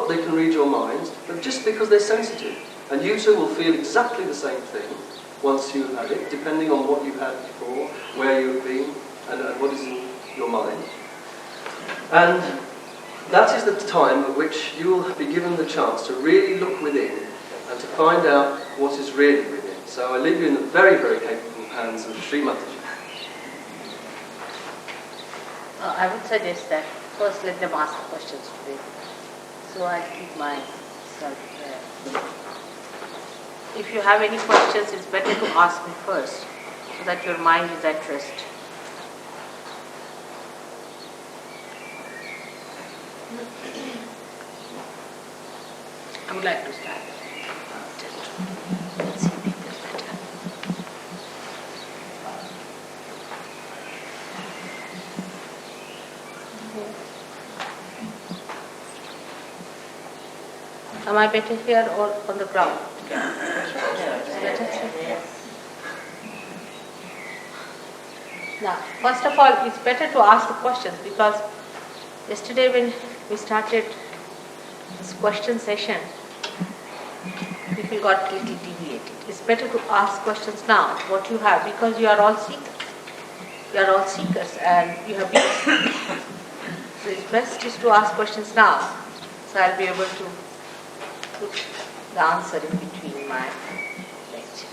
they can read your mind, but just because they're sensitive. And you too will feel exactly the same thing once you've had it, depending on what you've had before, where you've been, and what is in your mind. And that is the time at which you will be given the chance to really look within and to find out what is really within. So I leave you in the very, very capable hands of Shri Mataji. I would suggest that first let them ask the questions today. So I keep myself there. If you have any questions, it's better to ask me first, so that your mind is at rest. I would like to start. Just see people better. Am I better here or on the ground? Now, first of all, it's better to ask the questions, because yesterday when we started this question session, people got a little deviated. It's better to ask questions now, what you have, because you are all seekers. You are all seekers and you have been seekers. So it's best just to ask questions now. So I'll be able to put the answer in between my lecture.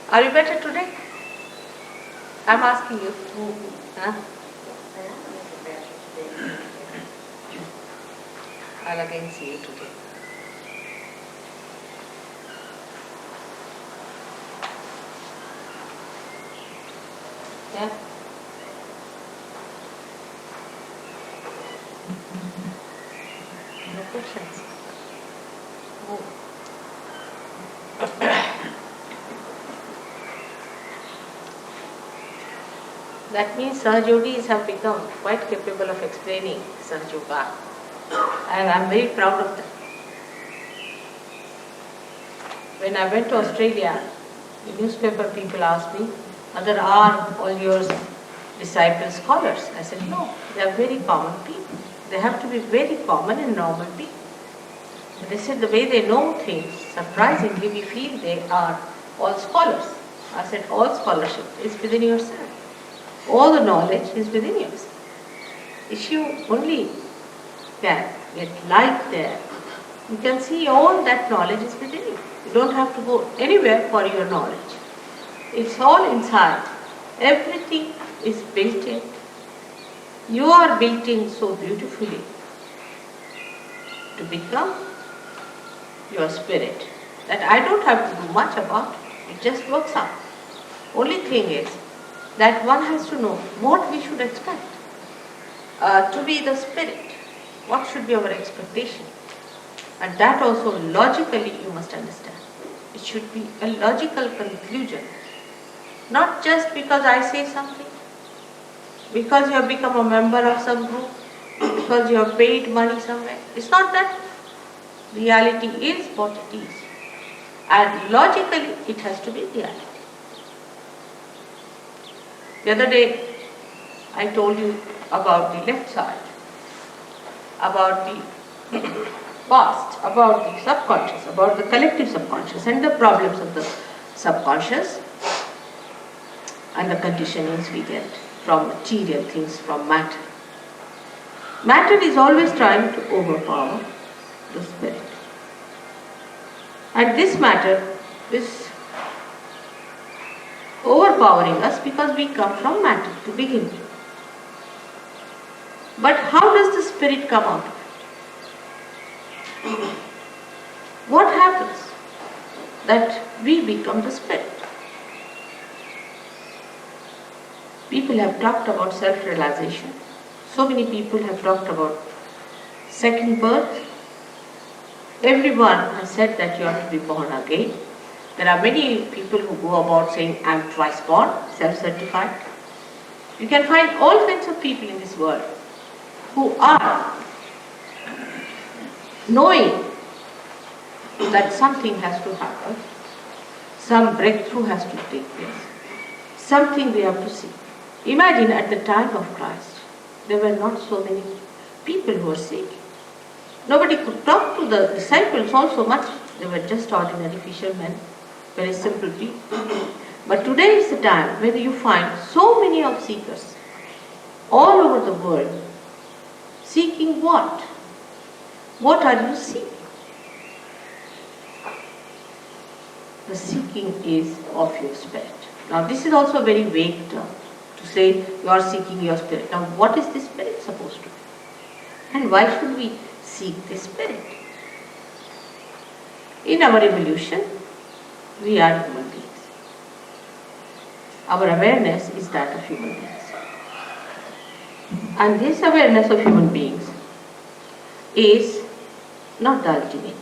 Are you better today? I'm asking you. Huh? I'll again see you today. Yeah? No questions? Oh. That means Sahajogis have become quite capable of explaining Sahajoga, and I'm very proud of them. When I went to Australia, the newspaper people asked me, "Mother, are all your disciples scholars?" I said, "No, they are very common people. They have to be very common and normal people." And they said, "The way they know things, surprisingly, we feel they are all scholars." I said, "All scholarship is within yourself. All the knowledge is within yourself. If you only can get light there, you can see all that knowledge is within you. You don't have to go anywhere for your knowledge. It's all inside. Everything is built in. You are built in so beautifully to become your spirit that I don't have to do much about it. It just works out. Only thing is that one has to know what we should expect. To be the spirit, what should be our expectation? And that also logically you must understand. It should be a logical conclusion. Not just because I say something, because you have become a member of some group, because you have paid money somewhere. It's not that. Reality is what it is. And logically it has to be reality. The other day I told you about the left side, about the past, about the subconscious, about the collective subconscious and the problems of the subconscious and the conditionings we get from material things, from matter. Matter is always trying to overpower the spirit. And this matter is overpowering us because we come from matter to begin with. But how does the spirit come out of it? What happens that we become the spirit? People have talked about self-realization. So many people have talked about second birth. Everyone has said that you have to be born again. There are many people who go about saying, "I am twice born," self-certified. You can find all kinds of people in this world who are knowing that something has to happen, some breakthrough has to take place, something we have to see. Imagine at the time of Christ, there were not so many people who were sick. Nobody could talk to the disciples also much. They were just ordinary fishermen, very simple people. But today is the time when you find so many of seekers all over the world. Seeking what? What are you seeking? The seeking is of your spirit. Now this is also a very vague term to say you are seeking your spirit. Now what is this spirit supposed to be? And why should we seek this spirit? In our evolution, we are human beings. Our awareness is that of human beings. And this awareness of human beings is not the ultimate.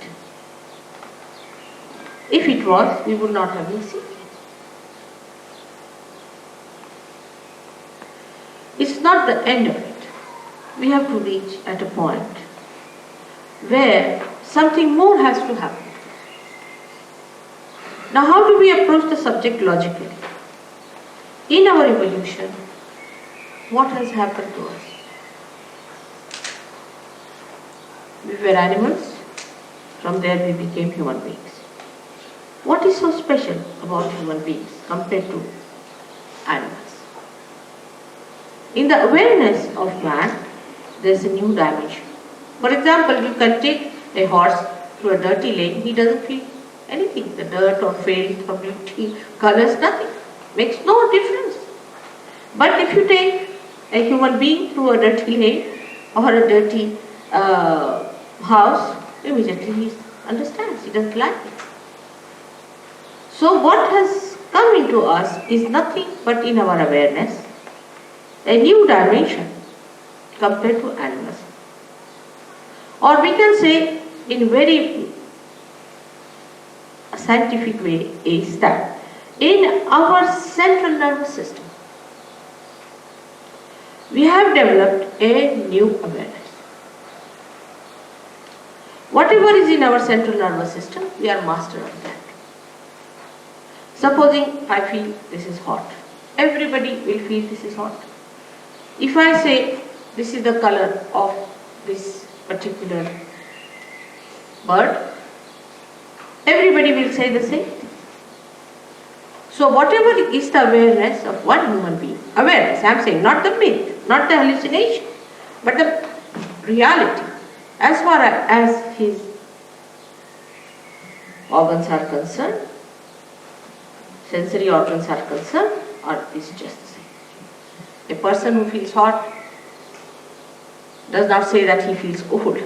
If it was, we would not have been seeking. It's not the end of it. We have to reach at a point where something more has to happen. Now how do we approach the subject logically? In our evolution, what has happened to us? We were animals, from there we became human beings. What is so special about human beings compared to animals? In the awareness of man, there is a new dimension. For example, you can take a horse through a dirty lane, he doesn't feel anything, the dirt or filth or beauty, colors, nothing. Makes no difference. But if you take a human being through a dirty lane or a dirty house, immediately he understands, he doesn't like it. So what has come into us is nothing but in our awareness, a new dimension compared to animals. Or we can say in very scientific way is that in our central nervous system, we have developed a new awareness. Whatever is in our central nervous system, we are master of that. Supposing I feel this is hot, everybody will feel this is hot. If I say this is the color of this particular bird, everybody will say the same thing. So whatever is the awareness of one human being, awareness, I am saying, not the myth, not the hallucination, but the reality, as far as his organs are concerned, sensory organs are concerned, or is just the same. A person who feels hot does not say that he feels cold.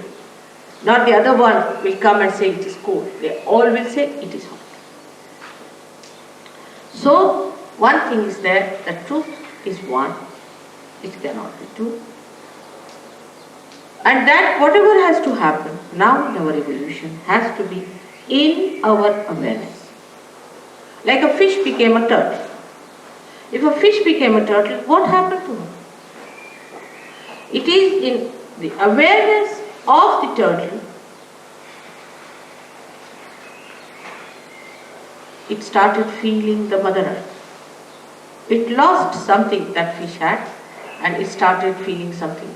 Not the other one will come and say it is cold. They all will say it is hot. So, one thing is there, the truth is one, it cannot be two. And that whatever has to happen now in our evolution has to be in our awareness. Like a fish became a turtle. If a fish became a turtle, what happened to him? It is in the awareness of the turtle, it started feeling the Mother Earth. It lost something that fish had and it started feeling something.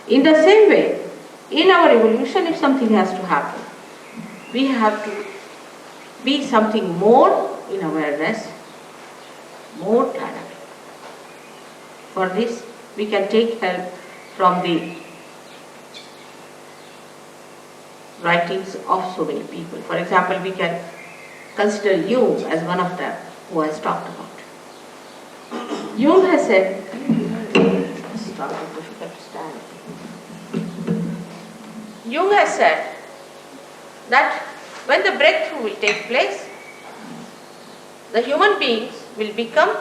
In the same way, in our evolution, if something has to happen, we have to be something more in awareness, more dynamic. For this, we can take help from the writings of so many people. For example, we can consider Jung as one of them who has talked about. Jung has said, Jung has said that when the breakthrough will take place, the human beings will become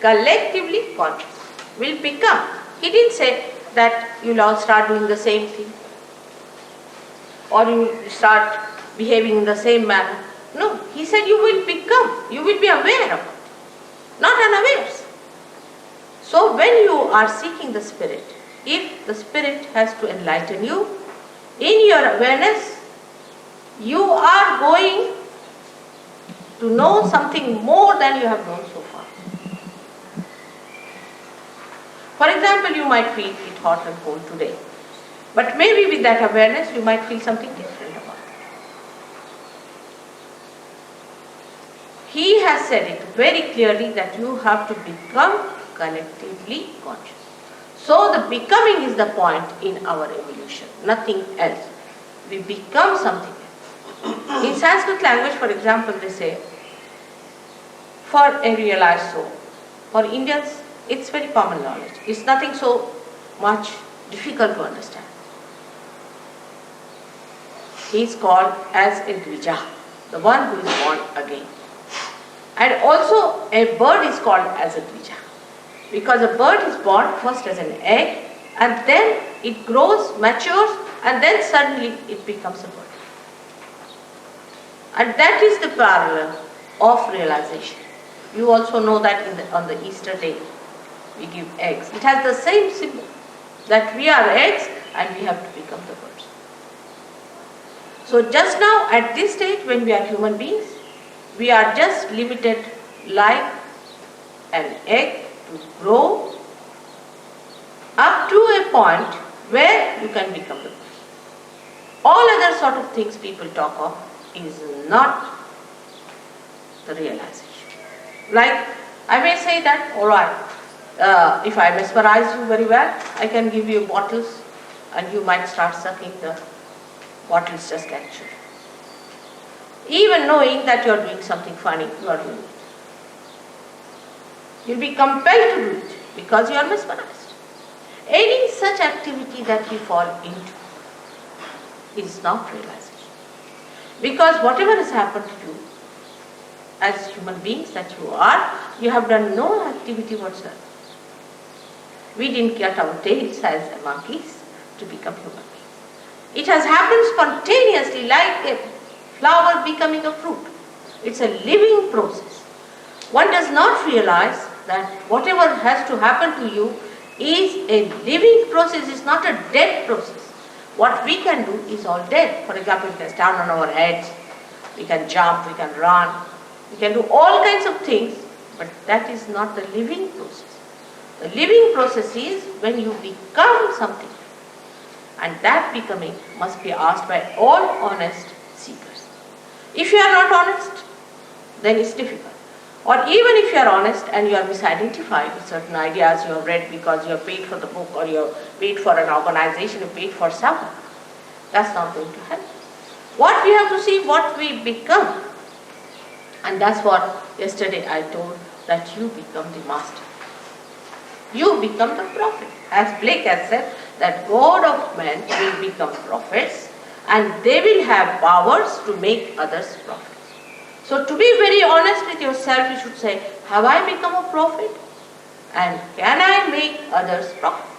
collectively conscious, will become. He didn't say that you'll all start doing the same thing or you start behaving in the same manner. No, he said you will become, you will be aware of it. not unawares. So when you are seeking the Spirit, if the Spirit has to enlighten you, in your awareness, you are going to know something more than you have known so far. For example, you might feel it hot and cold today, but maybe with that awareness, you might feel something different about it. He has said it very clearly that you have to become collectively conscious. So the becoming is the point in our evolution, nothing else. We become something else. In Sanskrit language, for example, they say, for a realized soul. For Indians, it's very common knowledge. It's nothing so much difficult to understand. He is called as a Dvija, the one who is born again. And also a bird is called as a Dvija, because a bird is born first as an egg, and then it grows, matures, and then suddenly it becomes a bird. And that is the parallel of realization. You also know that on the Easter day, we give eggs. It has the same symbol, that we are eggs and we have to become the birds. So just now, at this stage, when we are human beings, we are just limited like an egg to grow up to a point where you can become the bird. All other sort of things people talk of is not the realization. Like, I may say that, alright, if I mesmerize you very well, I can give you bottles and you might start sucking the bottles just casually. Even knowing that you are doing something funny, you are doing it. You'll be compelled to do it because you are mesmerized. Any such activity that we fall into is not realization. Because whatever has happened to you, as human beings that you have done no activity whatsoever. We didn't cut our tails as monkeys to become human beings. It has happened spontaneously like a flower becoming a fruit. It's a living process. One does not realize that whatever has to happen to you is a living process, it's not a dead process. What we can do is all dead. For example, we can stand on our heads, we can jump, we can run, we can do all kinds of things, but that is not the living process. The living process is when you become something. And that becoming must be asked by all honest seekers. If you are not honest, then it's difficult. Or even if you are honest and you are misidentified with certain ideas you have read because you have paid for the book or you have paid for an organization, you paid for someone, that's not going to help. What we have to see, what we become. And that's what yesterday I told, that you become the master. You become the prophet. As Blake has said, that God of men will become prophets and they will have powers to make others prophets. So to be very honest with yourself, you should say, have I become a prophet? And can I make others prophets?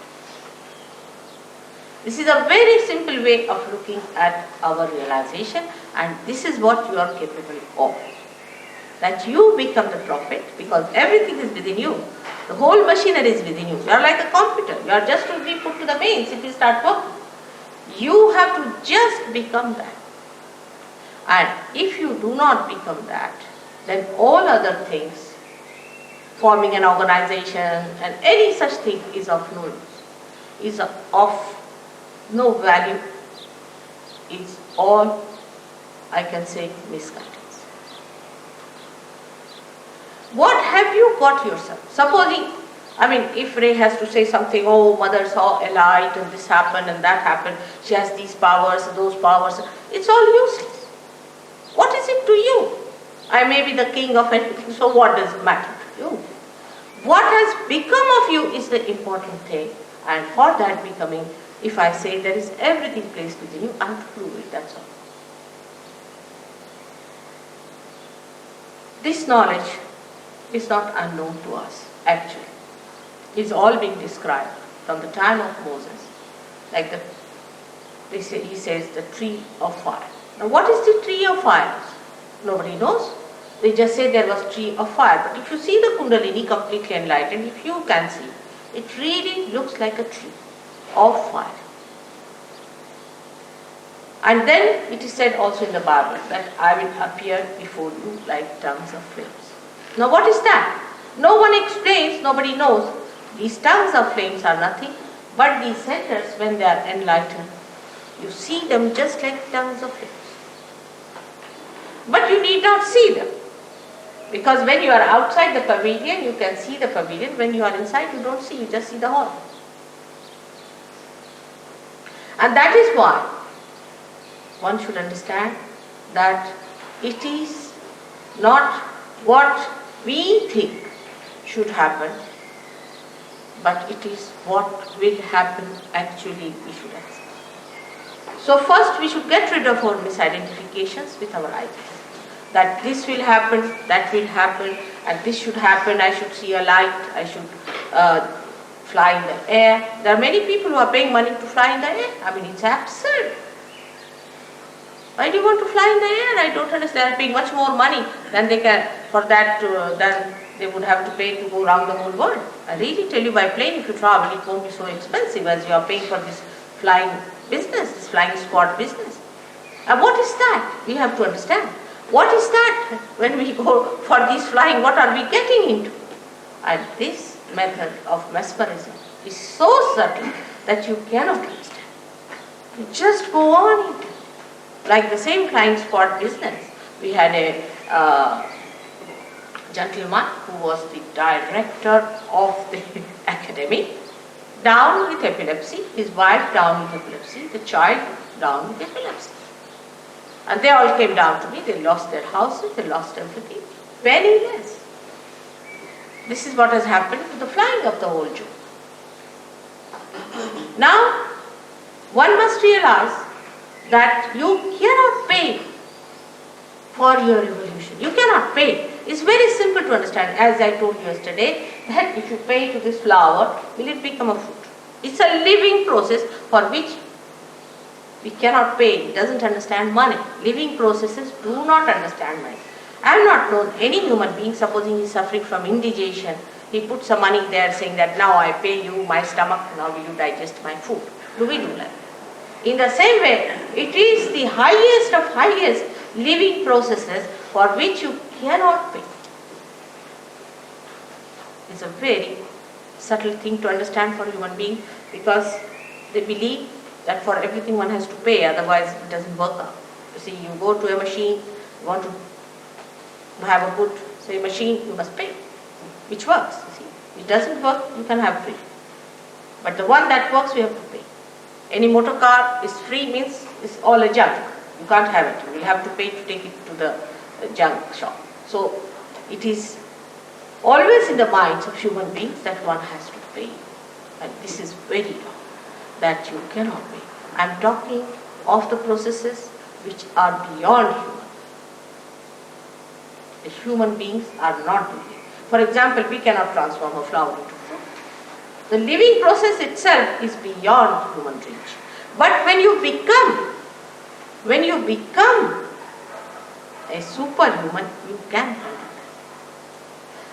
This is a very simple way of looking at our realization, and this is what you are capable of. That you become the prophet because everything is within you. The whole machinery is within you. You are like a computer. You are just to be put to the mains if you start working. You have to just become that. And if you do not become that, then all other things, forming an organization and any such thing is of no use, is of no value, is all, I can say, misguidance. What have you got yourself? Supposing, if Ray has to say something, oh, mother saw a light and this happened and that happened, she has these powers, those powers, it's all useless. What is it to you? I may be the king of anything, so what does it matter to you? What has become of you is the important thing, and for that becoming, if I say there is everything placed within you, I have to prove it, that's all. This knowledge is not unknown to us, actually. It's all being described from the time of Moses. Like he says, the tree of fire. Now what is the tree of fire? Nobody knows. they just say there was tree of fire. But if you see the Kundalini completely enlightened, if you can see, it really looks like a tree of fire. And then it is said also in the Bible that I will appear before you like tongues of flames. Now what is that? No one explains, nobody knows. These tongues of flames are nothing but these centers when they are enlightened. You see them just like tongues of flames. But you need not see them. Because when you are outside the pavilion, you can see the pavilion. When you are inside, you don't see, you just see the hall. And that is why one should understand that it is not what we think should happen, but it is what will happen actually we should accept. So first we should get rid of our misidentifications with our ideas. That this will happen, that will happen, and this should happen, I should see a light, I should fly in the air. There are many people who are paying money to fly in the air. I mean, it's absurd. Why do you want to fly in the air? I don't understand. They are paying much more money than they can for that than they would have to pay to go around the whole world. I really tell you, by plane if you travel, it won't be so expensive as you are paying for this flying business, this flying squad business. And what is that? We have to understand. What is that? When we go for this flying, what are we getting into? And this method of mesmerism is so subtle that you cannot understand. You just go on into it. Like the same flying squad business. We had a gentleman who was the director of the academy, down with epilepsy, his wife down with epilepsy, the child down with epilepsy. And they all came down to me, they lost their houses, they lost everything, penniless. This is what has happened to the flying of the whole Jew. Now, one must realize that you cannot pay for your evolution. You cannot pay. It's very simple to understand. As I told you yesterday, that if you pay to this flower, will it become a fruit? It's a living process for which we cannot pay. It doesn't understand money. Living processes do not understand money. I have not known any human being, supposing he is suffering from indigestion, he puts some money there saying that now I pay you my stomach, now will you digest my food. Do we do that? In the same way, it is the highest of highest living processes for which you cannot pay. It's a very subtle thing to understand for human beings, because they believe that for everything one has to pay, otherwise it doesn't work out. You see, you go to a machine, you want to have a good, say, machine, you must pay, which works. You see, it doesn't work, you can have free. But the one that works, we have to pay. Any motor car is free means it's all a junk. You can't have it. You will have to pay to take it to the junk shop. So it is always in the minds of human beings that one has to pay. And this is very wrong, that you cannot pay. I am talking of the processes which are beyond human. The human beings are not doing it. For example, we cannot transform a flower into fruit. The living process itself is beyond human reach. But when you become a superhuman, you can handle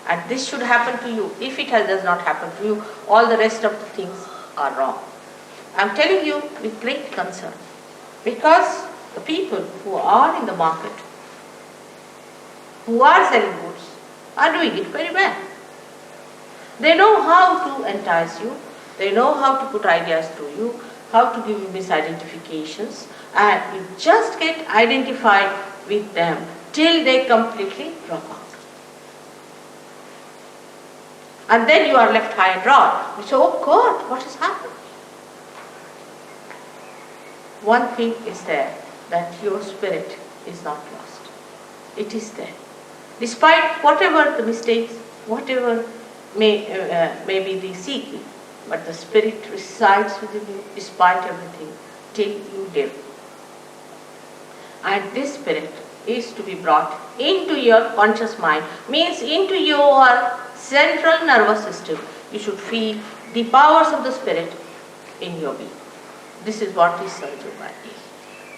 that. And this should happen to you. If it does not happen to you, all the rest of the things are wrong. I am telling you with great concern, because the people who are in the market, who are selling goods, are doing it very well. They know how to entice you, they know how to put ideas to you, how to give you misidentifications, and you just get identified with them till they completely drop out. And then you are left high and dry. You say, oh God, what has happened? One thing is there, that your spirit is not lost. It is there. Despite whatever the mistakes, whatever may be the seeking, but the spirit resides within you despite everything till you live. And this spirit is to be brought into your conscious mind, means into your central nervous system. You should feel the powers of the spirit in your being. This is what is Sahaja is.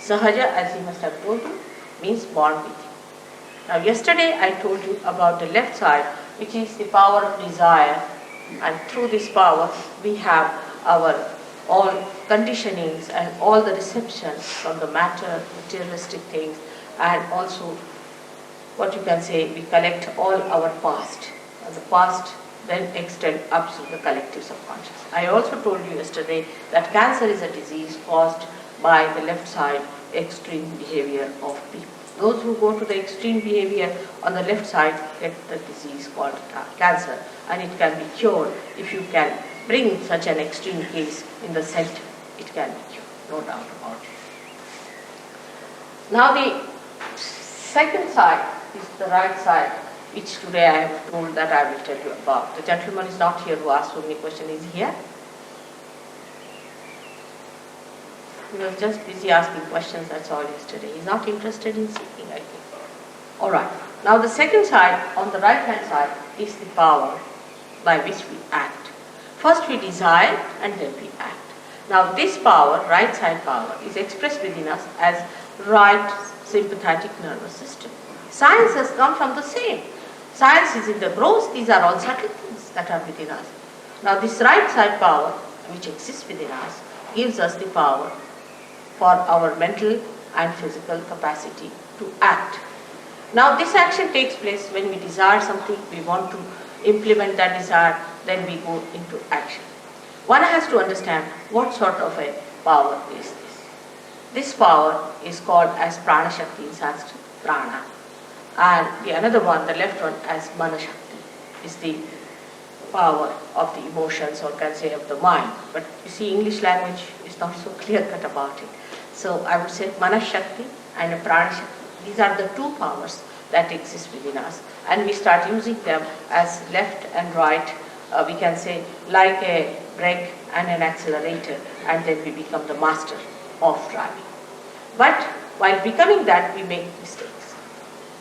Sahaja, as he must have told you, means born with you. Now yesterday I told you about the left side, which is the power of desire, and through this power we have our all conditionings and all the receptions from the matter, materialistic things, and also what you can say, we collect all our past, and the past then extend up to the collective subconscious. I also told you yesterday that cancer is a disease caused by the left side extreme behavior of people. Those who go to the extreme behavior on the left side get the disease called cancer, and it can be cured if you can bring such an extreme case in the center. It can be cured, no doubt about it. Now the second side is the right side, which today I have told that I will tell you about. The gentleman is not here who asked so many questions. Is he here? He was just busy asking questions, that's all yesterday. He's not interested in seeking, I think. Alright. Now the second side, on the right hand side, is the power by which we act. First we desire and then we act. Now this power, right side power, is expressed within us as right sympathetic nervous system. Science has come from the same. Science is in the gross, these are all subtle things that are within us. Now this right side power, which exists within us, gives us the power for our mental and physical capacity to act. Now this action takes place when we desire something, we want to implement that desire, then we go into action. One has to understand what sort of a power is this. This power is called as Prana Shakti in Sanskrit, Prana. And the another one, the left one, as Mana Shakti, is the power of the emotions, or can say of the mind. But you see, English language is not so clear-cut about it. So I would say Mana Shakti and Prana Shakti. These are the two powers that exist within us, and we start using them as left and right, we can say like a brake and an accelerator, and then we become the master of driving. But while becoming that, we make mistakes.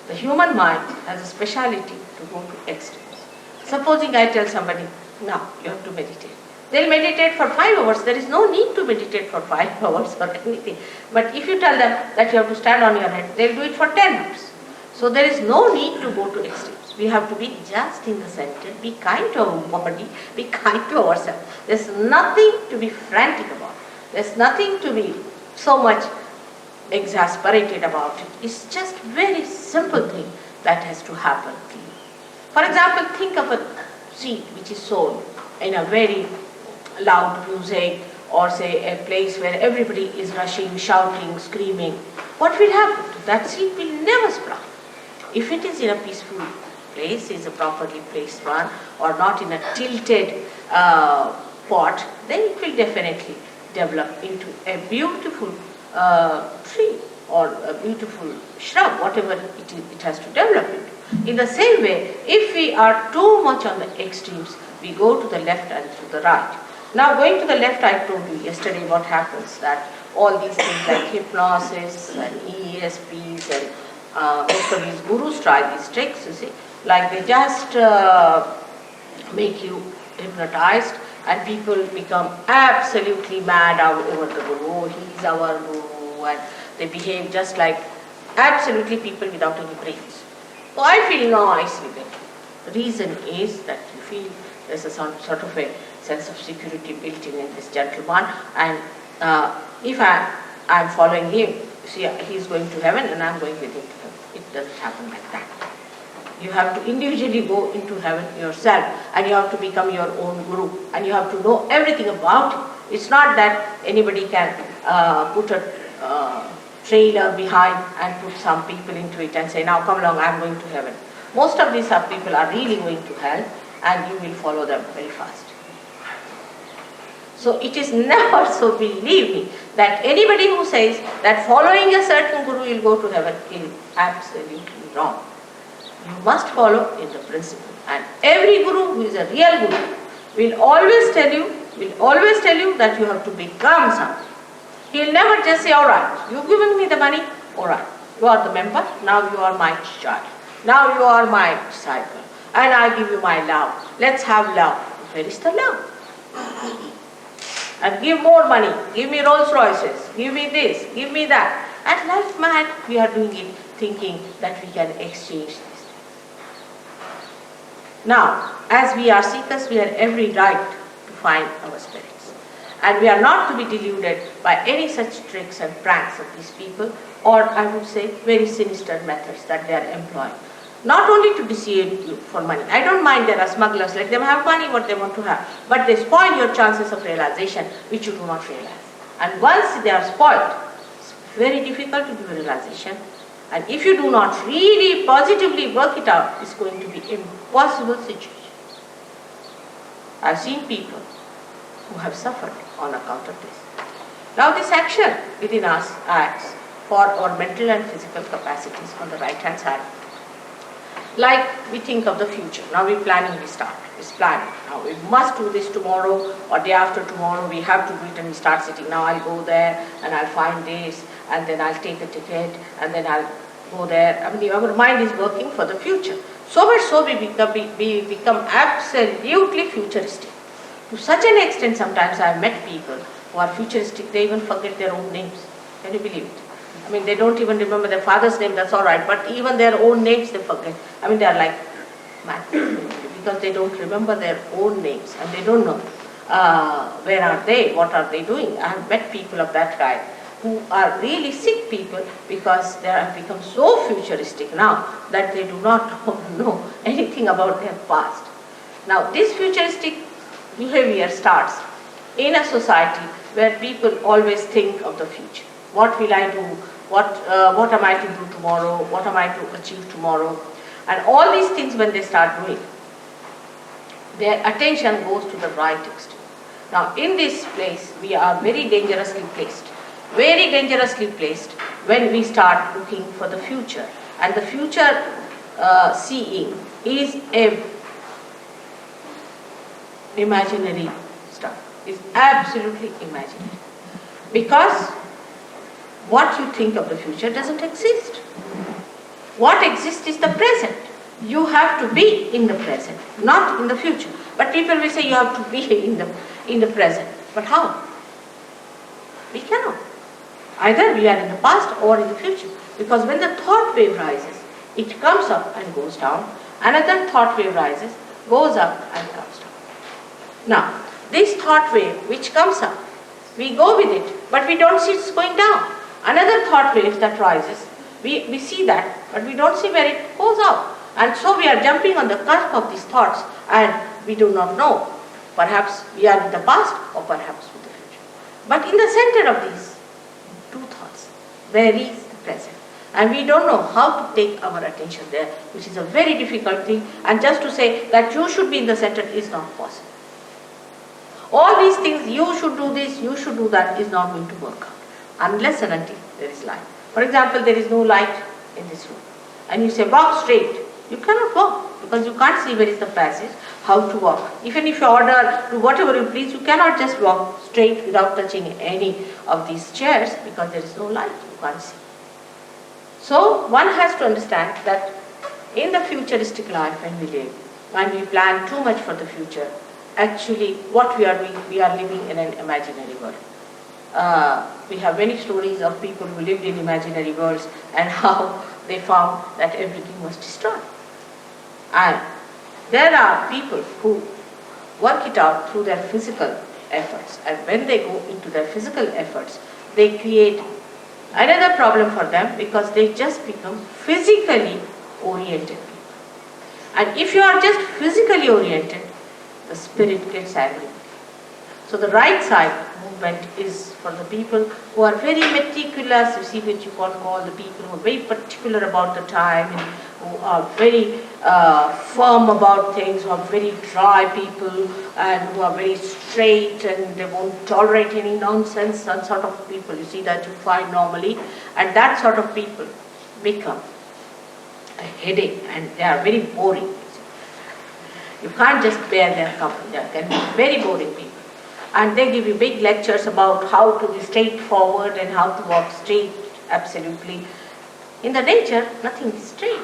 The human mind has a speciality to go to extremes. Supposing I tell somebody, now you have to meditate. They'll meditate for 5 hours. There is no need to meditate for 5 hours or anything. But if you tell them that you have to stand on your head, they'll do it for 10 hours. So there is no need to go to extremes. We have to be just in the center, be kind to our body, be kind to ourselves. There's nothing to be frantic about. There's nothing to be so much exasperated about it. It's just very simple thing that has to happen to you. For example, think of a seed which is sown in a very loud music, or say a place where everybody is rushing, shouting, screaming. What will happen? That seed will never sprout. If it is in a peaceful place, is a properly placed one, or not in a tilted pot, then it will definitely develop into a beautiful tree or a beautiful shrub, whatever it has to develop into. In the same way, if we are too much on the extremes, we go to the left and to the right. Now going to the left, I told you yesterday what happens, that all these things like hypnosis and ESPs and most of these gurus try these tricks, you see, like they just make you hypnotized and people become absolutely mad over the guru. Oh, he's our guru, and they behave just like absolutely people without any brains. So I feel nice with it. The reason is that you feel there's a sort of a sense of security built in this gentleman, and if I'm following him, see, he's going to heaven and I'm going with him to heaven. It doesn't happen like that. You have to individually go into heaven yourself, and you have to become your own guru, and you have to know everything about it. It's not that anybody can put a trailer behind and put some people into it and say, now come along, I'm going to heaven. Most of these people are really going to hell, and you will follow them very fast. So it is never so, believe me, that anybody who says that following a certain guru will go to heaven is absolutely wrong. You must follow in the principle. And every guru who is a real guru will always tell you that you have to become something. He will never just say, all right, you've given me the money, all right, you are the member, now you are my child. Now you are my disciple, and I give you my love. Let's have love. Where is the love? And give more money, give me Rolls Royces, give me this, give me that. And life mad, we are doing it, thinking that we can exchange this. Now, as we are seekers, we have every right to find our spirits. And we are not to be deluded by any such tricks and pranks of these people, or I would say very sinister methods that they are employing. Not only to deceive you for money. I don't mind there are smugglers, let them have money what they want to have, but they spoil your chances of realization which you do not realize. And once they are spoiled, it's very difficult to give a realization. And if you do not really positively work it out, it's going to be an impossible situation. I've seen people who have suffered on account of this. Now this action within us acts for our mental and physical capacities on the right hand side. Like we think of the future. Now we're planning, we start. It's planning. Now we must do this tomorrow or day after tomorrow. We have to do it and we start sitting. Now I'll go there and I'll find this and then I'll take a ticket and then I'll go there. I mean, our mind is working for the future. So much so we become absolutely futuristic. To such an extent sometimes I've met people who are futuristic, they even forget their own names. Can you believe it? I mean, they don't even remember their father's name, that's all right, but even their own names they forget. I mean, they are like mad because they don't remember their own names and they don't know where are they, what are they doing. I have met people of that kind who are really sick people because they have become so futuristic now that they do not know anything about their past. Now, this futuristic behavior starts in a society where people always think of the future. What will I do? What am I to do tomorrow? What am I to achieve tomorrow? And all these things when they start doing, their attention goes to the right extreme. Now in this place, we are very dangerously placed. Very dangerously placed when we start looking for the future. And the future seeing is a imaginary stuff. It's absolutely imaginary. Because what you think of the future doesn't exist. What exists is the present. You have to be in the present, not in the future. But people will say you have to be in the present. But how? We cannot. Either we are in the past or in the future. Because when the thought wave rises, it comes up and goes down. Another thought wave rises, goes up and comes down. Now, this thought wave which comes up, we go with it, but we don't see it's going down. Another thought wave that rises, we see that, but we don't see where it goes out. And so we are jumping on the cusp of these thoughts and we do not know. Perhaps we are in the past or perhaps in the future. But in the center of these two thoughts, there is the present. And we don't know how to take our attention there, which is a very difficult thing. And just to say that you should be in the center is not possible. All these things, you should do this, you should do that, is not going to work out. Unless and until there is light. For example, there is no light in this room. And you say, walk straight. You cannot walk because you can't see where is the passage, how to walk. Even if you order, do whatever you please, you cannot just walk straight without touching any of these chairs because there is no light, you can't see. So, one has to understand that in the futuristic life when we live, when we plan too much for the future, actually what we are doing, we are living in an imaginary world. We have many stories of people who lived in imaginary worlds and how they found that everything was destroyed. And there are people who work it out through their physical efforts, and when they go into their physical efforts, they create another problem for them because they just become physically oriented people. And if you are just physically oriented, the spirit gets angry. So the right side movement is for the people who are very meticulous, you see what you can call the people who are very particular about the time, and who are very firm about things, who are very dry people, and who are very straight and they won't tolerate any nonsense, that sort of people you see that you find normally, and that sort of people become a headache and they are very boring. You can't just bear their company, they can be very boring people. And they give you big lectures about how to be straightforward and how to walk straight, absolutely. In the nature, nothing is straight.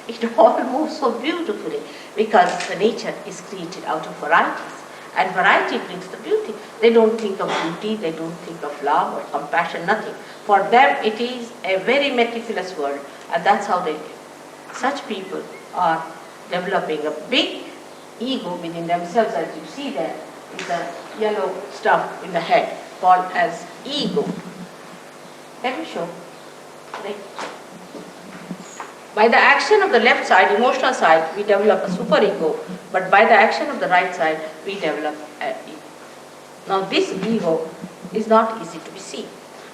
It all moves so beautifully because the nature is created out of varieties. And variety brings the beauty. They don't think of beauty, they don't think of love or compassion, nothing. For them, it is a very meticulous world and that's how they live. Such people are developing a big ego within themselves, as you see there, is the yellow stuff in the head called as ego. Let me show. Right. By the action of the left side, emotional side, we develop a superego, but by the action of the right side, we develop an ego. Now this ego is not easy to be seen,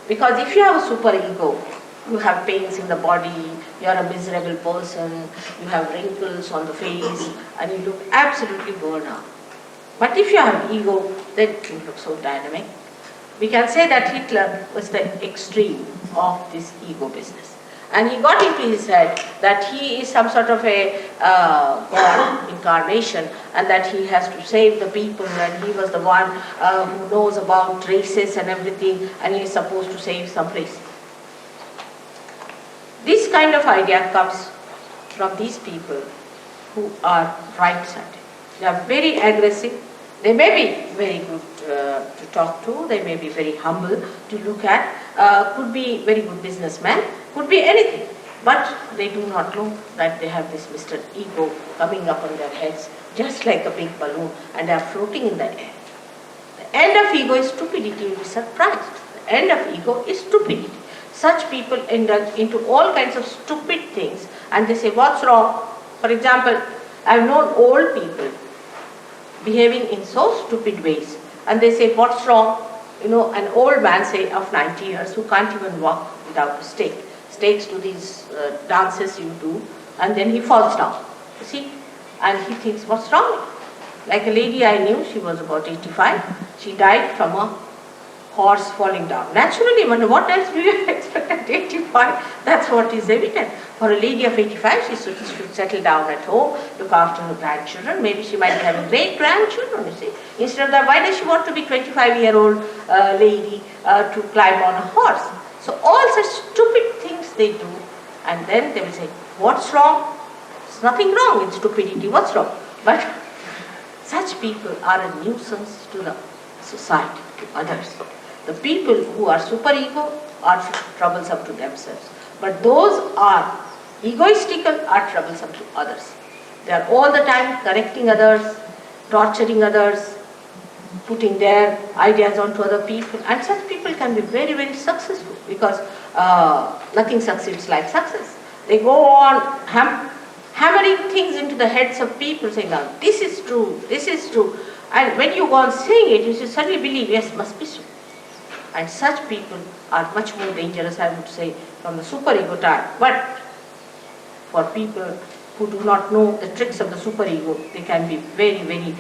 because if you have a superego, you have pains in the body, you are a miserable person, you have wrinkles on the face, and you look absolutely worn out. But if you have ego, then you look so dynamic. We can say that Hitler was the extreme of this ego business. And he got into his head that he is some sort of a God incarnation, and that he has to save the people, and he was the one who knows about races and everything, and he is supposed to save some race. This kind of idea comes from these people who are right-sided. They are very aggressive. They may be very good to talk to. They may be very humble to look at. Could be very good businessmen. Could be anything. But they do not know that they have this Mr. Ego coming up on their heads, just like a big balloon, and they are floating in the air. The end of ego is stupidity. You'll be surprised. The end of ego is stupidity. Such people indulge into all kinds of stupid things, and they say, what's wrong? For example, I've known old people behaving in so stupid ways, and they say, what's wrong? You know, an old man, say, of 90 years, who can't even walk without a stake, stakes to these dances you do, and then he falls down, you see, and he thinks, what's wrong? Like a lady I knew, she was about 85, she died from a horse falling down. Naturally, what else do you expect at 85? That's what is evident. For a lady of 85, she should settle down at home, look after her grandchildren. Maybe she might be having great-grandchildren, you see. Instead of that, why does she want to be 25-year-old lady to climb on a horse? So all such stupid things they do, and then they will say, what's wrong? There's nothing wrong in stupidity, what's wrong? But such people are a nuisance to the society, to others. The people who are superego are troublesome to themselves, but those are egoistical are troublesome to others. They are all the time correcting others, torturing others, putting their ideas onto other people, and such people can be very, very successful, because nothing succeeds like success. They go on hammering things into the heads of people, saying, now this is true, and when you go on saying it, you should suddenly believe, yes, must be so. And such people are much more dangerous, I would say, from the superego type. But for people who do not know the tricks of the superego, they can be very, very,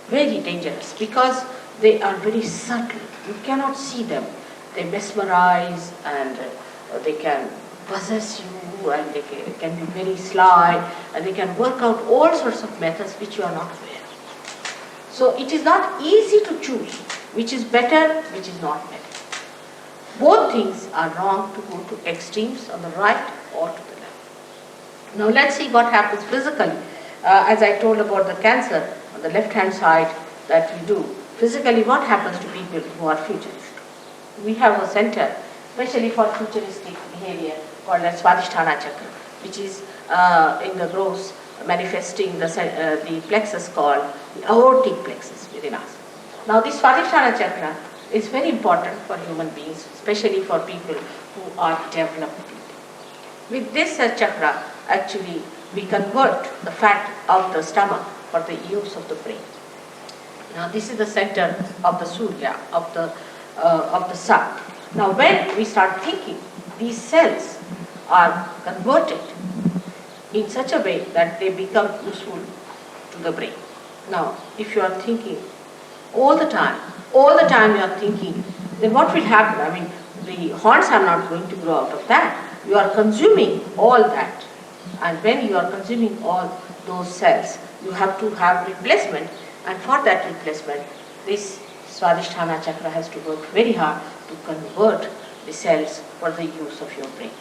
very dangerous, because they are very subtle. You cannot see them. They mesmerize, and they can possess you, and they can be very sly, and they can work out all sorts of methods which you are not aware of. So it is not easy to choose which is better, which is not better. Both things are wrong to go to extremes on the right or to the left. Now let's see what happens physically. As I told about the cancer on the left hand side that we do, physically what happens to people who are futurist? We have a center, especially for futuristic behavior, called as Swadhisthana Chakra, which is in the gross manifesting the plexus called the aortic plexus within us. Now this Swadhisthana Chakra is very important for human beings, especially for people who are developed people. With this chakra, actually, we convert the fat of the stomach for the use of the brain. Now this is the center of the Surya, of the sun. Now when we start thinking, these cells are converted in such a way that they become useful to the brain. Now, if you are thinking all the time you are thinking, then what will happen? I mean, the horns are not going to grow out of that. You are consuming all that. And when you are consuming all those cells, you have to have replacement. And for that replacement, this Swadhisthana Chakra has to work very hard to convert the cells for the use of your brain.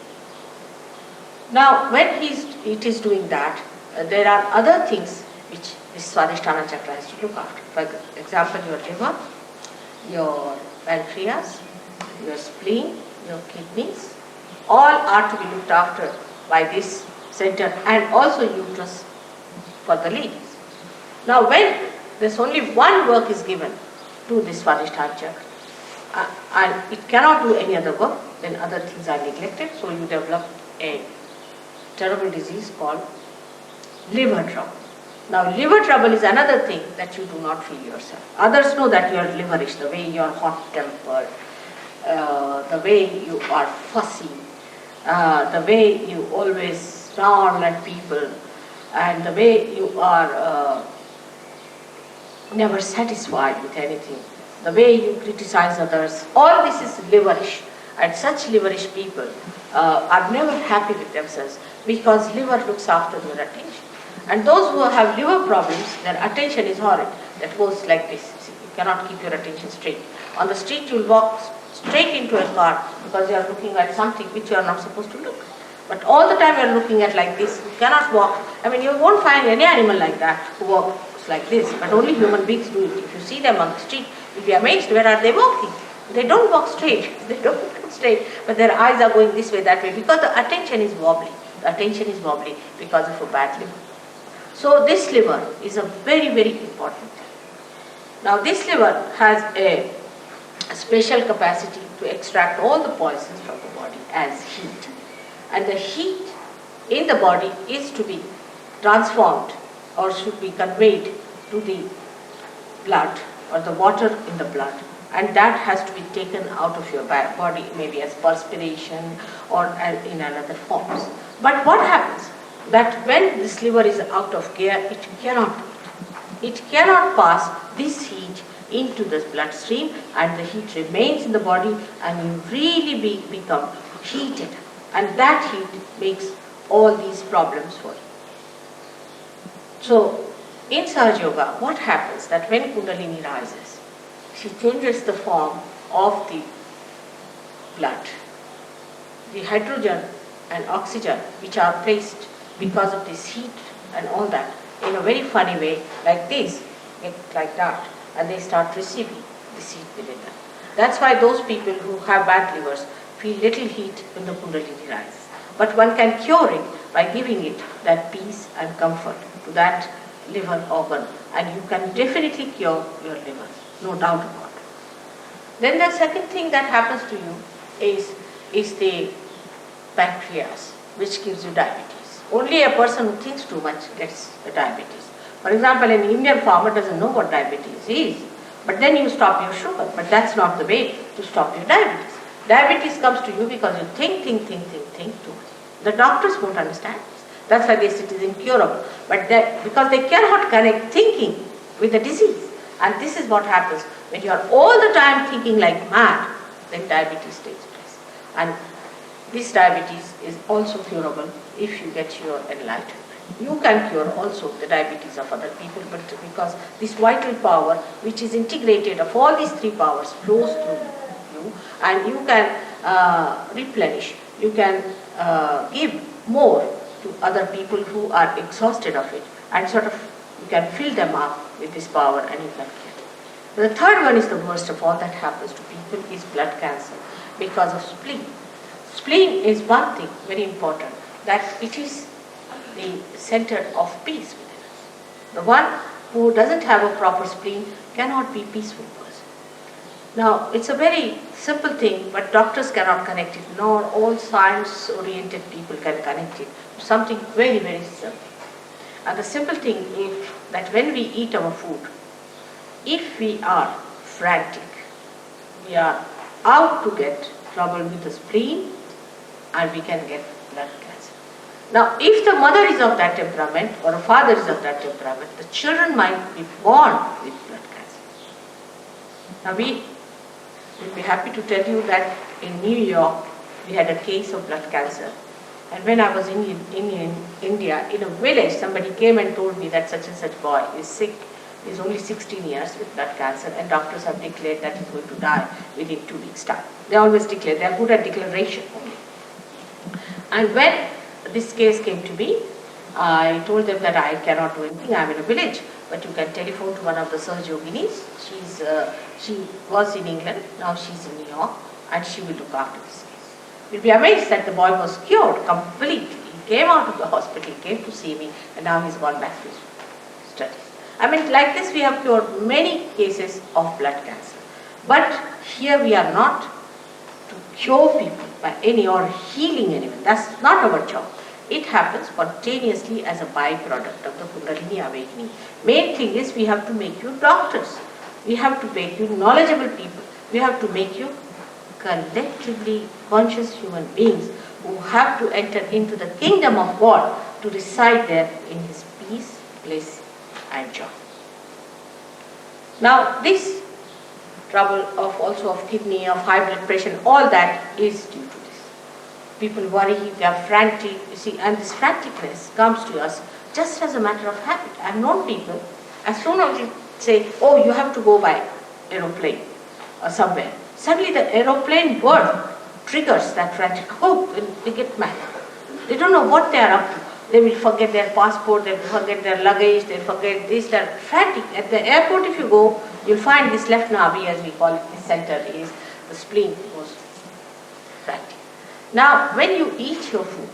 Now, when it is doing that, there are other things which this Swadhisthana Chakra has to look after. For example, your liver, your pancreas, your spleen, your kidneys, all are to be looked after by this center, and also uterus for the ladies. Now when there's only one work is given to this Swadhisthana chakra, and it cannot do any other work, then other things are neglected, so you develop a terrible disease called liver trouble. Now liver trouble is another thing that you do not feel yourself. Others know that you are liverish, the way you are hot-tempered, the way you are fussy, the way you always snarl at people, and the way you are never satisfied with anything, the way you criticize others. All this is liverish, and such liverish people are never happy with themselves because liver looks after their attention. And those who have liver problems, their attention is horrid. That goes like this. See, you cannot keep your attention straight. On the street you will walk straight into a car because you are looking at something which you are not supposed to look. But all the time you are looking at like this. You cannot walk. I mean, you won't find any animal like that who walks like this. But only human beings do it. If you see them on the street, you'll be amazed. Where are they walking? They don't walk straight. They don't walk straight. But their eyes are going this way, that way. Because the attention is wobbly. The attention is wobbly because of a bad liver. So this liver is a very, very important thing. Now this liver has a special capacity to extract all the poisons from the body as heat. And the heat in the body is to be transformed or should be conveyed to the blood or the water in the blood. And that has to be taken out of your body, maybe as perspiration or in another forms. But what happens? That when this liver is out of gear, it cannot do it. It cannot pass this heat into the bloodstream, and the heat remains in the body, and you really become heated. And that heat makes all these problems for you. So, in Sahaja Yoga, what happens that when Kundalini rises, she changes the form of the blood. The hydrogen and oxygen which are placed because of this heat and all that, in a very funny way, like this, like that, and they start receiving this heat within them. That's why those people who have bad livers feel little heat when the Kundalini rises. But one can cure it by giving it that peace and comfort to that liver organ, and you can definitely cure your liver, no doubt about it. Then the second thing that happens to you is the pancreas, which gives you diabetes. Only a person who thinks too much gets the diabetes. For example, an Indian farmer doesn't know what diabetes is, but then you stop your sugar. But that's not the way to stop your diabetes. Diabetes comes to you because you think too much. The doctors won't understand this. That's why they say it is incurable. But because they cannot connect thinking with the disease. And this is what happens when you are all the time thinking like mad, then diabetes takes place. And this diabetes is also curable if you get your enlightenment. You can cure also the diabetes of other people, but because this vital power, which is integrated of all these three powers, flows through you, and you can replenish, you can give more to other people who are exhausted of it, and sort of you can fill them up with this power, and you can cure. The third one is the worst of all that happens to people is blood cancer because of spleen. Spleen is one thing very important, that it is the center of peace within us. The one who doesn't have a proper spleen cannot be a peaceful person. Now, it's a very simple thing, but doctors cannot connect it, nor all science-oriented people can connect it to something very, very simple. And the simple thing is that when we eat our food, if we are frantic, we are out to get trouble with the spleen, and we can get blood cancer. Now, if the mother is of that temperament or a father is of that temperament, the children might be born with blood cancer. Now, we will be happy to tell you that in New York, we had a case of blood cancer. And when I was in India, in a village, somebody came and told me that such and such boy is sick. He's only 16 years with blood cancer, and doctors have declared that he's going to die within 2 weeks' time. They always declare, they are good at declaration only. And when this case came to me, I told them that I cannot do anything, I'm in a village, but you can telephone to one of the Sahaja Yoginis. She was in England, now she's in New York, and she will look after this case. You'll be amazed that the boy was cured completely. He came out of the hospital, he came to see me, and now he's gone back to his studies. I mean, like this we have cured many cases of blood cancer. But here we are not to cure people by any or healing anyone. That's not our job. It happens spontaneously as a byproduct of the Kundalini awakening. Main thing is we have to make you doctors. We have to make you knowledgeable people. We have to make you collectively conscious human beings who have to enter into the kingdom of God to reside there in His peace, bliss and joy. Now this trouble of also of kidney, of high blood pressure, all that is due to this. People worry, they are frantic, you see, and this franticness comes to us just as a matter of habit. I have known people, as soon as you say, oh, you have to go by aeroplane or somewhere, suddenly the aeroplane word triggers that frantic. Oh, they get mad. They don't know what they are up to. They will forget their passport, they will forget their luggage, they will forget this, that. Frantic. At the airport if you go, you'll find this left navi, as we call it, the center is, the spleen goes frantic. Now, when you eat your food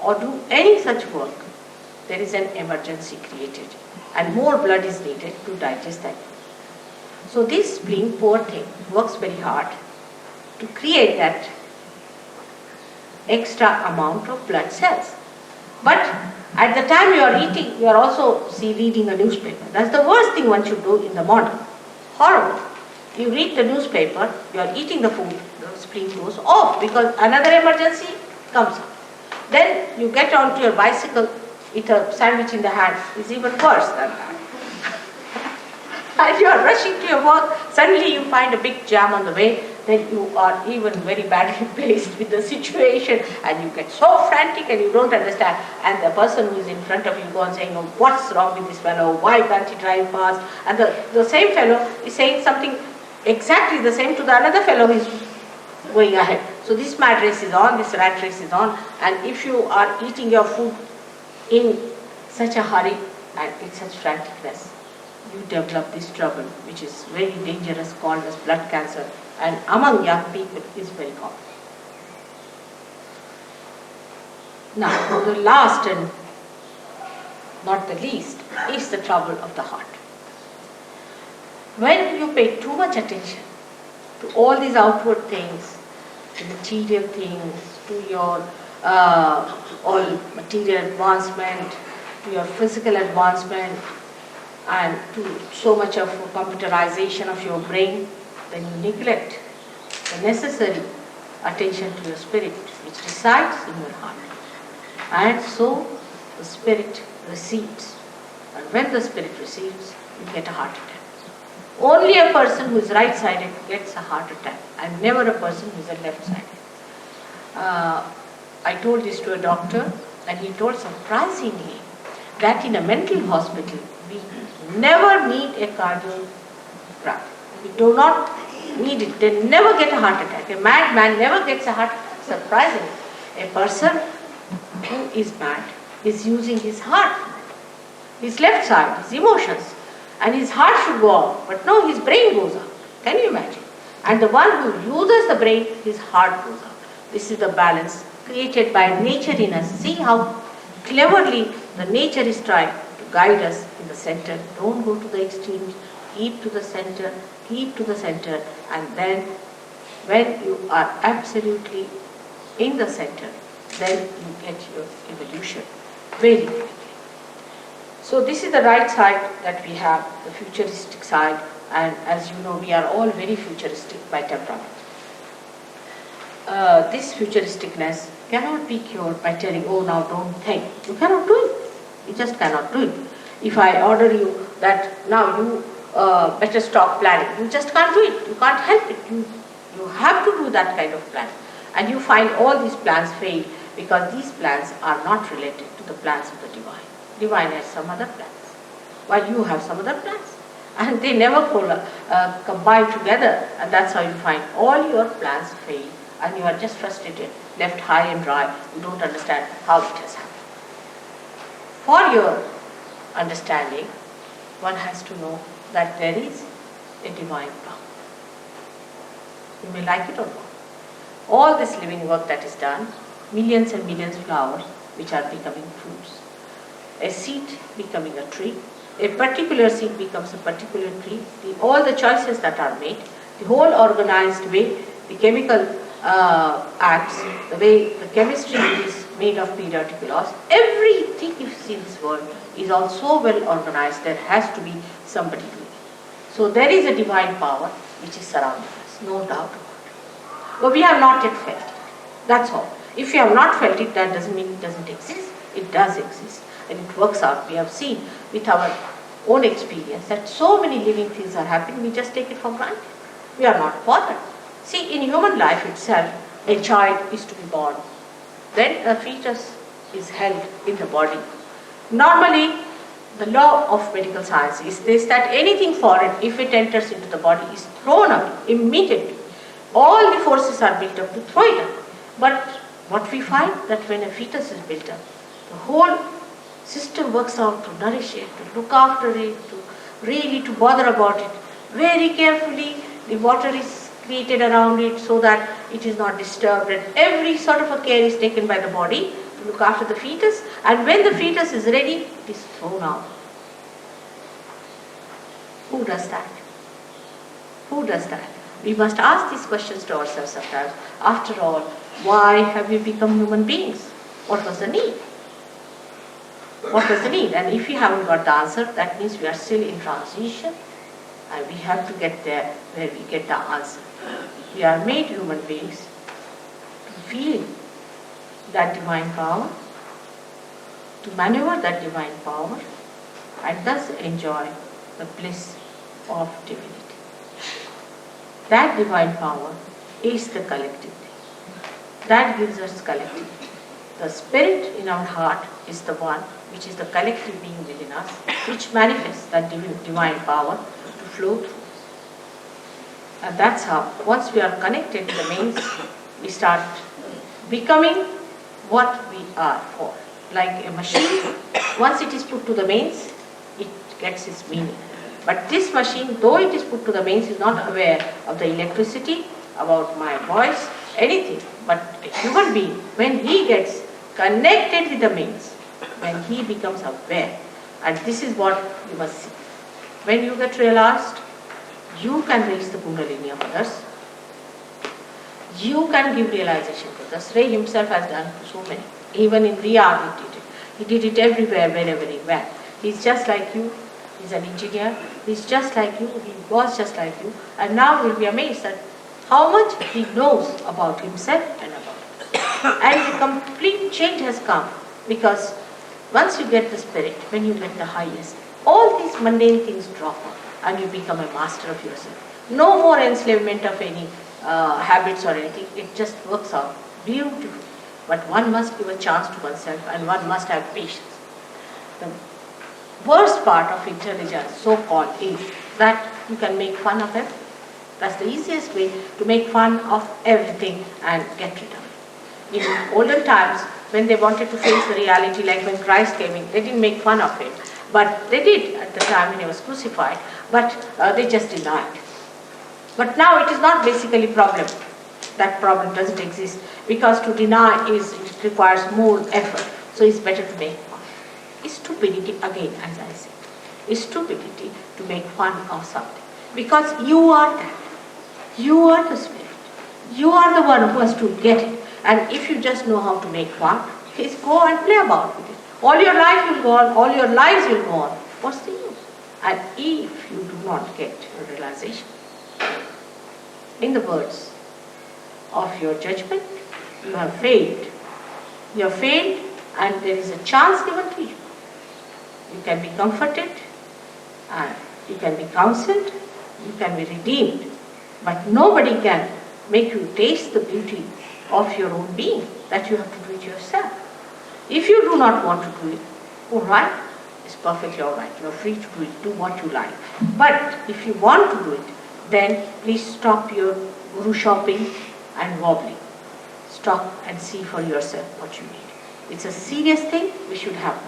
or do any such work, there is an emergency created and more blood is needed to digest that food. So this spleen, poor thing, works very hard to create that extra amount of blood cells. But at the time you are eating, you are also reading a newspaper. That's the worst thing one should do in the morning. Horrible. You read the newspaper, you are eating the food, the spleen goes off because another emergency comes up. Then you get onto your bicycle with a sandwich in the hand. It's even worse than that. And you are rushing to your work, suddenly you find a big jam on the way, then you are even very badly placed with the situation and you get so frantic and you don't understand. And the person who is in front of you goes on saying, oh, what's wrong with this fellow? Why can't he drive fast? And the same fellow is saying something exactly the same to the another fellow who is going ahead. So this mad race is on, this rat race is on, and if you are eating your food in such a hurry and in such franticness, you develop this trouble which is very dangerous, called as blood cancer, and among young people is very common. Now, the last and not the least is the trouble of the heart. When you pay too much attention to all these outward things, to material things, to your all material advancement, to your physical advancement, and to so much of computerization of your brain, then you neglect the necessary attention to your spirit which resides in your heart. And so the spirit receives. And when the spirit receives, you get a heart attack. Only a person who is right-sided gets a heart attack, and never a person who is a left-sided. I told this to a doctor, and he told surprisingly that in a mental hospital, we never need a cardiogram. We do not need it. They never get a heart attack. A madman never gets a heart attack. Surprisingly, a person who is mad is using his heart, his left side, his emotions, and his heart should go out. But no, his brain goes out. Can you imagine? And the one who uses the brain, his heart goes out. This is the balance created by nature in us. See how cleverly the nature is trying to guide us in the center. Don't go to the extremes. Keep to the center. Keep to the center. And then when you are absolutely in the center, then you get your evolution very quickly. So this is the right side that we have, the futuristic side, and as you know, we are all very futuristic by temperament. This futuristicness cannot be cured by telling, oh, now don't think. You cannot do it. You just cannot do it. If I order you that now you better stop planning, you just can't do it. You can't help it. You have to do that kind of plan. And you find all these plans fail because these plans are not related to the plans of the divine. Divine has some other plans, while you have some other plans. And they never combine together, and that's how you find all your plans fail, and you are just frustrated, left high and dry. You don't understand how it has happened. For your understanding, one has to know that there is a divine power. You may like it or not. all this living work that is done, millions and millions of flowers which are becoming fruits. A seed becoming a tree, a particular seed becomes a particular tree, all the choices that are made, the whole organized way, the chemical acts, the way the chemistry is made of periodic laws, everything you see in this world is all so well organized, there has to be somebody doing it. So there is a divine power which is surrounding us, no doubt about it. But we have not yet felt it, that's all. If you have not felt it, that doesn't mean it doesn't exist. It does exist and it works out. We have seen with our own experience that so many living things are happening, we just take it for granted. We are not bothered. See, in human life itself, a child is to be born. Then a fetus is held in the body. Normally, the law of medical science is this, that anything foreign, if it enters into the body, is thrown out immediately. All the forces are built up to throw it out. But what we find, that when a fetus is built up, the whole system works out to nourish it, to look after it, to really to bother about it. Very carefully, the water is created around it so that it is not disturbed, and every sort of a care is taken by the body to look after the fetus, and when the fetus is ready, it is thrown out. Who does that? Who does that? We must ask these questions to ourselves sometimes. After all, why have we become human beings? What was the need? What was the need? And if we haven't got the answer, that means we are still in transition, and we have to get there where we get the answer. We are made human beings to feel that divine power, to maneuver that divine power, and thus enjoy the bliss of divinity. That divine power is the collective thing. That gives us collectivity. The spirit in our heart is the one which is the collective being within us, which manifests that divine power to flow through us. And that's how, once we are connected to the mains, we start becoming what we are for. Like a machine, once it is put to the mains, it gets its meaning. But this machine, though it is put to the mains, is not aware of the electricity, about my voice, anything. But a human being, when he gets connected with the mains, when he becomes aware, and this is what you must see. When you get realized, you can raise the Kundalini of others. You can give realization to others. Ray himself has done so many. Even in Riyadh he did it. He did it everywhere, wherever he went. He's just like you. He's an engineer. He's just like you. He was just like you. And now you'll be amazed at how much he knows about himself and about us. And a complete change has come, because once you get the spirit, when you get the highest, all these mundane things drop off and you become a master of yourself. No more enslavement of any habits or anything. It just works out beautifully. But one must give a chance to oneself, and one must have patience. The worst part of intelligence, so-called, is that you can make fun of it. That's the easiest way to make fun of everything and get rid of it. In olden times, when they wanted to face the reality, like when Christ came in, they didn't make fun of him. But they did at the time when he was crucified, but they just denied. But now it is not basically a problem. That problem doesn't exist, because to deny it requires more effort. So it's better to make fun. It's stupidity, again, as I said. It's stupidity to make fun of something. Because you are that. You are the spirit. You are the one who has to get it. And if you just know how to make fun, please go and play about with it. All your life will go on, all your lives will go on. What's the use? And if you do not get a realization, in the words of your judgment, you have failed. You have failed, and there is a chance given to you. You can be comforted, and you can be counseled, you can be redeemed, but nobody can make you taste the beauty of your own being, that you have to do it yourself. If you do not want to do it, all right, it's perfectly all right. You are free to do it, do what you like. But if you want to do it, then please stop your guru shopping and wobbling. Stop and see for yourself what you need. It's a serious thing we should have.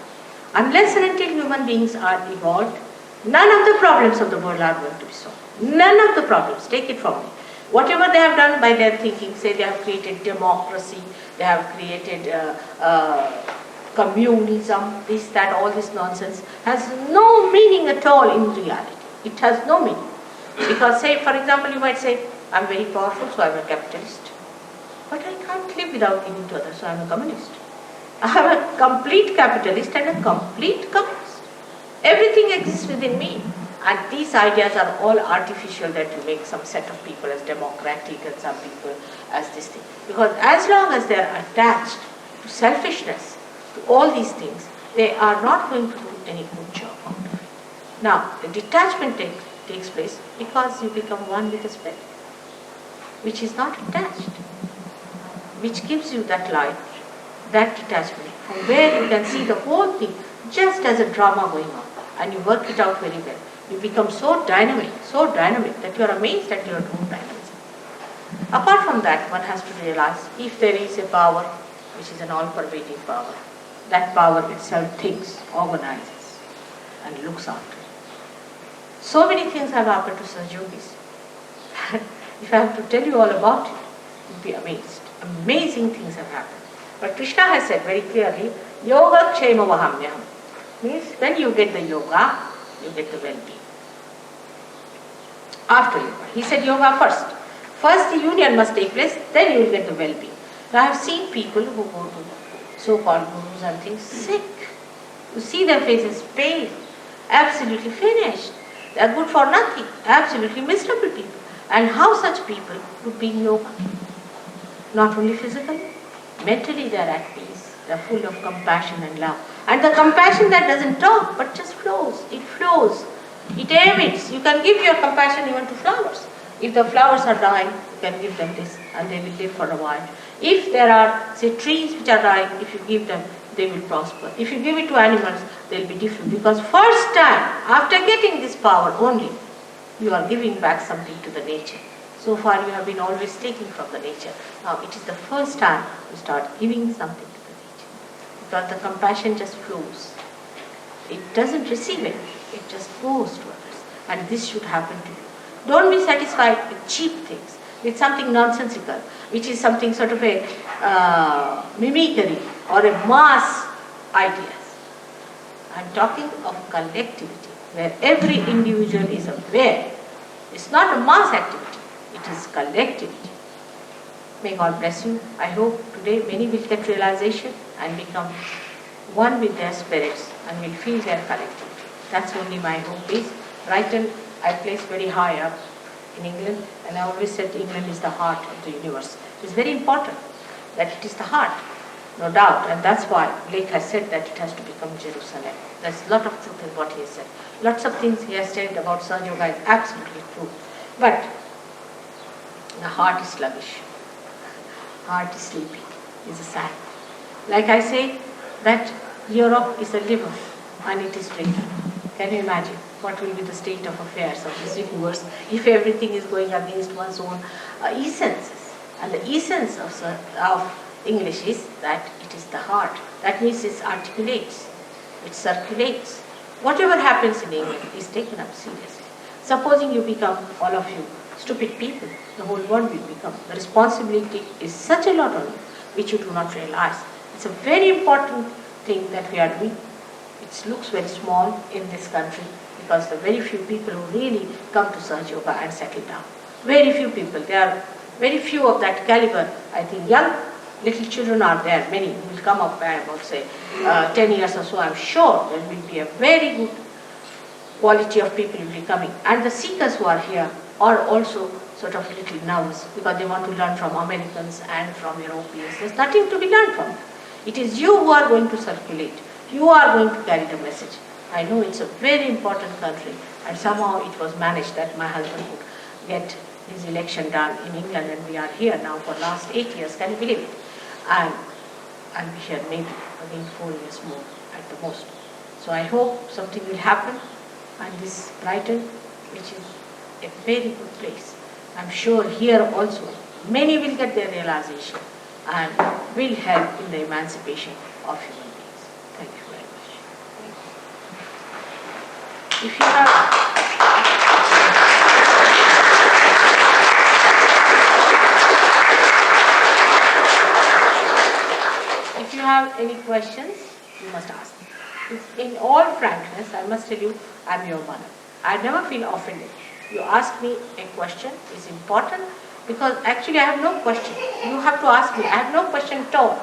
Unless and until human beings are evolved, none of the problems of the world are going to be solved. None of the problems, take it from me. Whatever they have done by their thinking, say they have created democracy, they have created communism, this, that, all this nonsense, has no meaning at all in reality. It has no meaning. Because say, for example, you might say, I'm very powerful, so I'm a capitalist. But I can't live without giving to others, so I'm a communist. I am a complete capitalist and a complete communist. Everything exists within me. And these ideas are all artificial, that you make some set of people as democratic and some people as this thing. Because as long as they are attached to selfishness, to all these things, they are not going to do any good job out of it. Now, the detachment takes place because you become one with the spirit, which is not attached, which gives you that light, that detachment, from where you can see the whole thing just as a drama going on, and you work it out very well. You become so dynamic that you are amazed at your own dynamism. Apart from that, one has to realize if there is a power which is an all-pervading power, that power itself thinks, organizes, and looks after it. So many things have happened to such yogis. If I have to tell you all about it, you'll be amazed. Amazing things have happened. But Krishna has said very clearly, yoga kshema vahamyaham. Means when you get the yoga, you get the well-being. After yoga. He said yoga first. First the union must take place, then you will get the well-being. Now I have seen people who go to so-called gurus and things sick. You see their faces pale, absolutely finished. They are good for nothing, absolutely miserable people. And how such people would be in yoga? Not only physically, mentally they are at peace. They are full of compassion and love. And the compassion that doesn't talk but just flows. It flows. It emits. You can give your compassion even to flowers. If the flowers are dying, you can give them this and they will live for a while. If there are, say, trees which are dying, if you give them, they will prosper. If you give it to animals, they will be different. Because first time, after getting this power only, you are giving back something to the nature. So far you have been always taking from the nature. Now it is the first time you start giving something to the nature. Because the compassion just flows. It doesn't receive it. It just goes to others. And this should happen to you. Don't be satisfied with cheap things, with something nonsensical, which is something sort of a mimicry or a mass ideas. I'm talking of collectivity, where every individual is aware. It's not a mass activity, it is collectivity. May God bless you. I hope today many will get realization and become one with their spirits and will feel their collectivity. That's only my hope is. Brighton I place very high up in England, and I always said England is the heart of the universe. It's very important that it is the heart, no doubt, and that's why Blake has said that it has to become Jerusalem. There's a lot of truth in what he has said. Lots of things he has said about Sahaja Yoga is absolutely true. But the heart is sluggish. Heart is sleepy, is a sign. Like I say, that Europe is a liver and it is drinking. Can you imagine what will be the state of affairs of this universe if everything is going against one's own essences? And the essence of English is that it is the heart. That means it articulates, it circulates. Whatever happens in England is taken up seriously. Supposing you become, all of you, stupid people, the whole world will become. The responsibility is such a lot on you, which you do not realize. It's a very important thing that we are doing. It looks very small in this country because the very few people who really come to Sahaja Yoga and settle down. Very few people. There are very few of that caliber. I think young little children are there, many who will come up by about say 10 years or so. I'm sure there will be a very good quality of people will be coming. And the seekers who are here are also sort of little nervous because they want to learn from Americans and from Europeans. There's nothing to be learned from them. It is you who are going to circulate. You are going to carry the message. I know it's a very important country and somehow it was managed that my husband would get his election done in England and we are here now for last 8 years, can you believe it? And I'll be here maybe again 4 years more at the most. So I hope something will happen and this Brighton, which is a very good place. I'm sure here also many will get their realization and will help in the emancipation of human beings. Thank you very much. If you have have any questions, you must ask me. In all frankness, I must tell you, I'm your mother. I never feel offended. You ask me a question is important because actually I have no question. You have to ask me. I have no question at all.